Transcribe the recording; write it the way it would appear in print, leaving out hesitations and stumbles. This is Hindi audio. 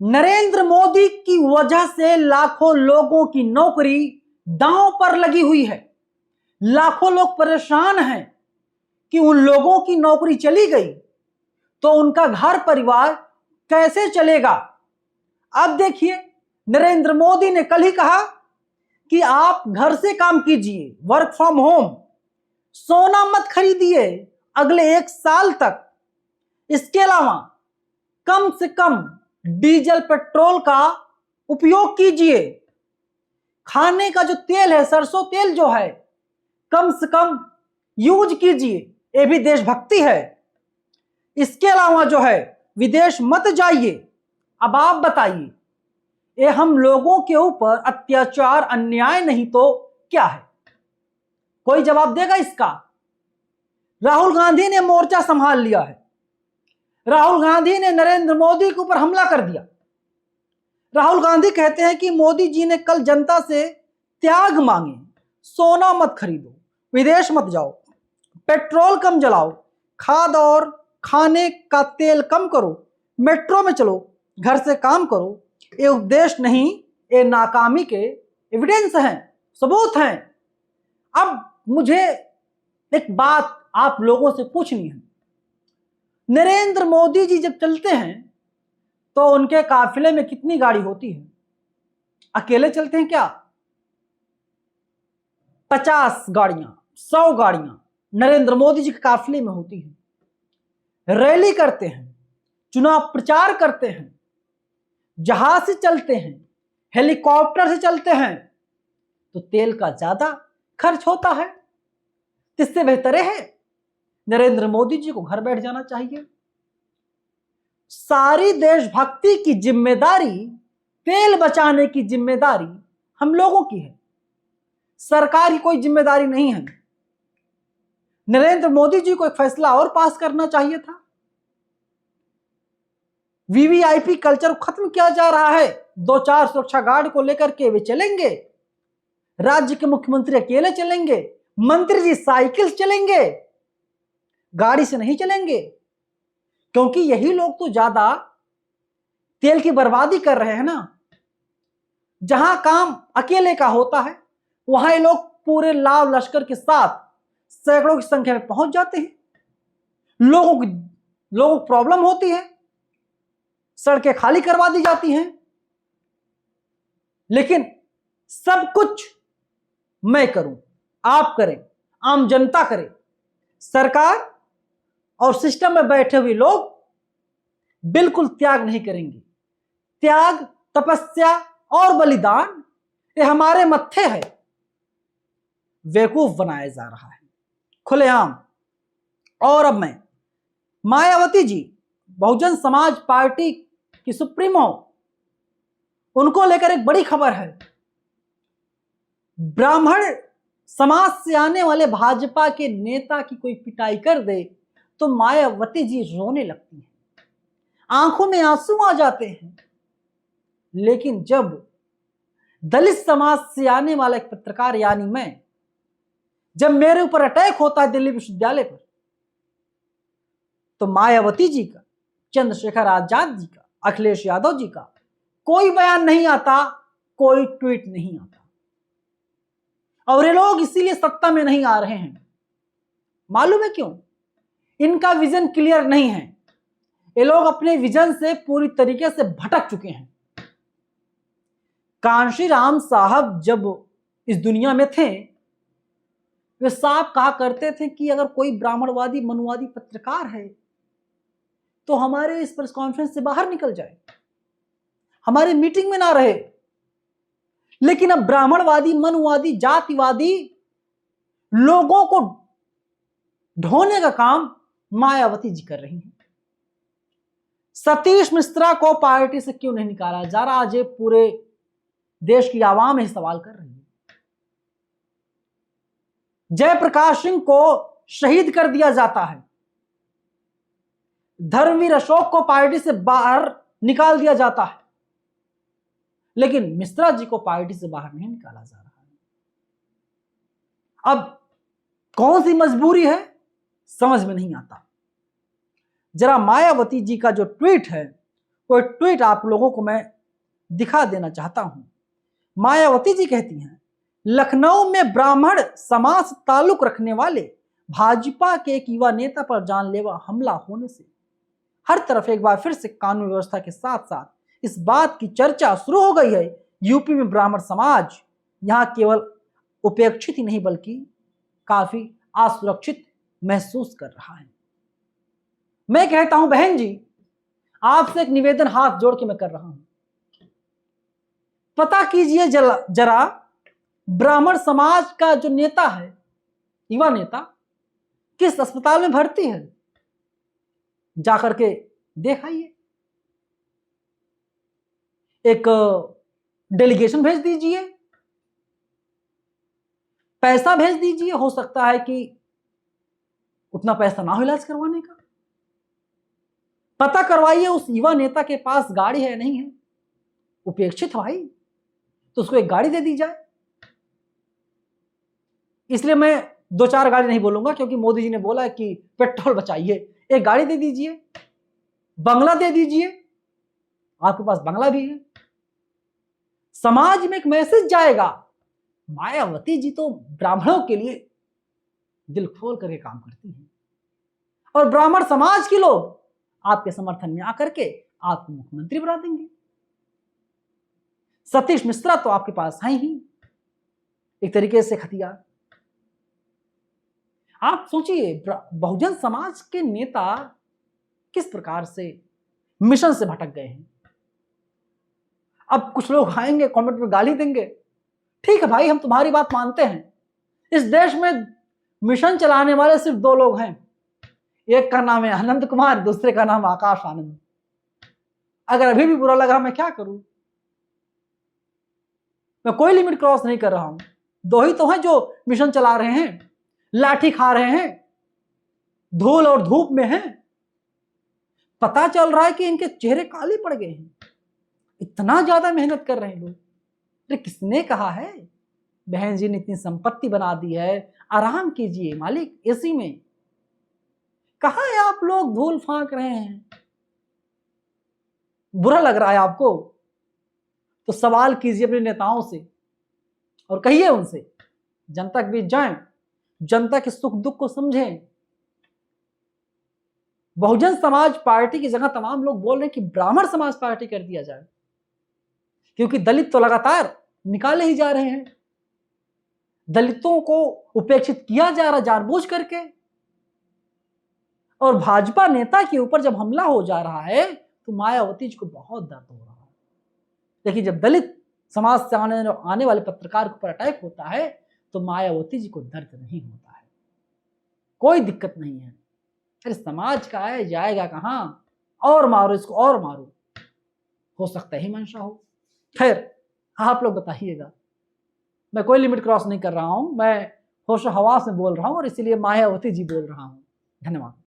नरेंद्र मोदी की वजह से लाखों लोगों की नौकरी दांव पर लगी हुई है। लाखों लोग परेशान हैं कि उन लोगों की नौकरी चली गई तो उनका घर परिवार कैसे चलेगा। अब देखिए, नरेंद्र मोदी ने कल ही कहा कि आप घर से काम कीजिए, वर्क फ्रॉम होम, सोना मत खरीदिए अगले 1 साल तक। इसके अलावा कम से कम डीजल पेट्रोल का उपयोग कीजिए। खाने का जो तेल है, सरसों तेल जो है, कम से कम यूज कीजिए, ये भी देशभक्ति है। इसके अलावा जो है, विदेश मत जाइए। अब आप बताइए, ये हम लोगों के ऊपर अत्याचार, अन्याय नहीं तो क्या है? कोई जवाब देगा इसका? राहुल गांधी ने मोर्चा संभाल लिया है। राहुल गांधी ने नरेंद्र मोदी के ऊपर हमला कर दिया। राहुल गांधी कहते हैं कि मोदी जी ने कल जनता से त्याग मांगे, सोना मत खरीदो, विदेश मत जाओ, पेट्रोल कम जलाओ, खाद और खाने का तेल कम करो, मेट्रो में चलो, घर से काम करो। ये उपदेश नहीं, ये नाकामी के एविडेंस हैं, सबूत हैं। अब मुझे एक बात आप लोगों से पूछनी है। नरेंद्र मोदी जी जब चलते हैं तो उनके काफिले में कितनी गाड़ी होती है? अकेले चलते हैं क्या? 50 गाड़ियां, 100 गाड़ियां नरेंद्र मोदी जी के काफिले में होती हैं। रैली करते हैं, चुनाव प्रचार करते हैं, जहाज से चलते हैं, हेलीकॉप्टर से चलते हैं, तो तेल का ज्यादा खर्च होता है। इससे बेहतर है नरेंद्र मोदी जी को घर बैठ जाना चाहिए। सारी देशभक्ति की जिम्मेदारी, तेल बचाने की जिम्मेदारी हम लोगों की है, सरकार की कोई जिम्मेदारी नहीं है। नरेंद्र मोदी जी को एक फैसला और पास करना चाहिए था। वीवीआईपी कल्चर को खत्म किया जा रहा है। 2-4 सुरक्षा गार्ड को लेकर के वे चलेंगे, राज्य के मुख्यमंत्री अकेले चलेंगे, मंत्री जी साइकिल से चलेंगे, गाड़ी से नहीं चलेंगे, क्योंकि यही लोग तो ज्यादा तेल की बर्बादी कर रहे हैं ना। जहां काम अकेले का होता है वहां ये लोग पूरे लाव लश्कर के साथ सैकड़ों की संख्या में पहुंच जाते हैं। लोगों को प्रॉब्लम होती है, सड़कें खाली करवा दी जाती हैं, लेकिन सब कुछ मैं करूं, आप करें, आम जनता करे, सरकार और सिस्टम में बैठे हुए लोग बिल्कुल त्याग नहीं करेंगे। त्याग, तपस्या और बलिदान ये हमारे मत्थे है। बेवकूफ बनाया जा रहा है खुलेआम। और अब मैं मायावती जी, बहुजन समाज पार्टी की सुप्रीमो, उनको लेकर एक बड़ी खबर है। ब्राह्मण समाज से आने वाले भाजपा के नेता की कोई पिटाई कर दे तो मायावती जी रोने लगती हैं, आंखों में आंसू आ जाते हैं। लेकिन जब दलित समाज से आने वाला एक पत्रकार यानी मैं, जब मेरे ऊपर अटैक होता है दिल्ली विश्वविद्यालय पर, तो मायावती जी का, चंद्रशेखर आजाद जी का, अखिलेश यादव जी का कोई बयान नहीं आता, कोई ट्वीट नहीं आता। और ये लोग इसीलिए सत्ता में नहीं आ रहे हैं। मालूम है क्यों? इनका विजन क्लियर नहीं है। ये लोग अपने विजन से पूरी तरीके से भटक चुके हैं। कांशी राम साहब जब इस दुनिया में थे, वे साफ कहा करते थे कि अगर कोई ब्राह्मणवादी, मनुवादी पत्रकार है तो हमारे इस प्रेस कॉन्फ्रेंस से बाहर निकल जाए, हमारी मीटिंग में ना रहे। लेकिन अब ब्राह्मणवादी, मनुवादी, जातिवादी लोगों को ढोने का काम मायावती जी कर रही हैं। सतीश मिश्रा को पार्टी से क्यों नहीं निकाला जा रहा? आज ये पूरे देश की आवाम यह सवाल कर रही है। जयप्रकाश सिंह को शहीद कर दिया जाता है, धर्मवीर अशोक को पार्टी से बाहर निकाल दिया जाता है, लेकिन मिश्रा जी को पार्टी से बाहर नहीं निकाला जा रहा है। अब कौन सी मजबूरी है समझ में नहीं आता। जरा मायावती जी का जो ट्वीट है कोई ट्वीट आप लोगों को मैं दिखा देना चाहता हूं। मायावती जी कहती हैं, लखनऊ में ब्राह्मण समाज से ताल्लुक रखने वाले भाजपा के एक युवा नेता पर जानलेवा हमला होने से हर तरफ एक बार फिर से कानून व्यवस्था के साथ साथ इस बात की चर्चा शुरू हो गई है, यूपी में ब्राह्मण समाज यहां केवल उपेक्षित ही नहीं बल्कि काफी असुरक्षित महसूस कर रहा है। मैं कहता हूं बहन जी, आपसे एक निवेदन हाथ जोड़ के मैं कर रहा हूं, पता कीजिए जरा ब्राह्मण समाज का जो नेता है, युवा नेता, किस अस्पताल में भर्ती है, जाकर के देखाइए। एक डेलीगेशन भेज दीजिए, पैसा भेज दीजिए, हो सकता है कि उतना पैसा ना हो इलाज करवाने का। पता करवाइए उस युवा नेता के पास गाड़ी है या नहीं है, उपेक्षित भाई, तो उसको एक गाड़ी दे दी जाए। इसलिए मैं 2-4 गाड़ी नहीं बोलूंगा, क्योंकि मोदी जी ने बोला है कि पेट्रोल बचाइए, एक गाड़ी दे दीजिए, बंगला दे दीजिए, आपके पास बंगला भी है। समाज में एक मैसेज जाएगा, मायावती जी तो ब्राह्मणों के लिए दिल खोल करके काम करती हैं, और ब्राह्मण समाज के लोग आपके समर्थन में आकर के आपको मुख्यमंत्री बना देंगे। सतीश मिश्रा तो आपके पास है ही एक तरीके से हथियार। आप सोचिए, बहुजन समाज के नेता किस प्रकार से मिशन से भटक गए हैं। अब कुछ लोग आएंगे कमेंट में गाली देंगे, ठीक है भाई, हम तुम्हारी बात मानते हैं। इस देश में मिशन चलाने वाले सिर्फ 2 लोग हैं, एक का नाम है आनंद कुमार, दूसरे का नाम आकाश आनंद। अगर अभी भी बुरा लग रहा, मैं क्या करूं? मैं कोई लिमिट क्रॉस नहीं कर रहा हूं। 2 ही तो हैं जो मिशन चला रहे हैं, लाठी खा रहे हैं, धूल और धूप में हैं। पता चल रहा है कि इनके चेहरे काले पड़ गए हैं, इतना ज्यादा मेहनत कर रहे हैं लोग। अरे किसने कहा है? बहन जी ने इतनी संपत्ति बना दी है, आराम कीजिए मालिक, एसी में। कहां है आप लोग, धूल फांक रहे हैं। बुरा लग रहा है आपको तो सवाल कीजिए अपने नेताओं से और कहिए उनसे, जनता के बीच जाएं, जनता के सुख दुख को समझें। बहुजन समाज पार्टी की जगह तमाम लोग बोल रहे हैं कि ब्राह्मण समाज पार्टी कर दिया जाए, क्योंकि दलित तो लगातार निकाले ही जा रहे हैं, दलितों को उपेक्षित किया जा रहा जानबूझ करके। और भाजपा नेता के ऊपर जब हमला हो जा रहा है तो मायावती जी को बहुत दर्द हो रहा है। देखिए, जब दलित समाज से आने वाले पत्रकार के ऊपर अटैक होता है तो मायावती जी को दर्द नहीं होता है, कोई दिक्कत नहीं है। अरे समाज का है, जाएगा कहां, और मारो इसको और मारो, हो सकता है मंशा हो। खैर, आप लोग बताइएगा, मैं कोई लिमिट क्रॉस नहीं कर रहा हूं, मैं होशो हवास में बोल रहा हूं और इसीलिए मायावती जी बोल रहा हूं। धन्यवाद।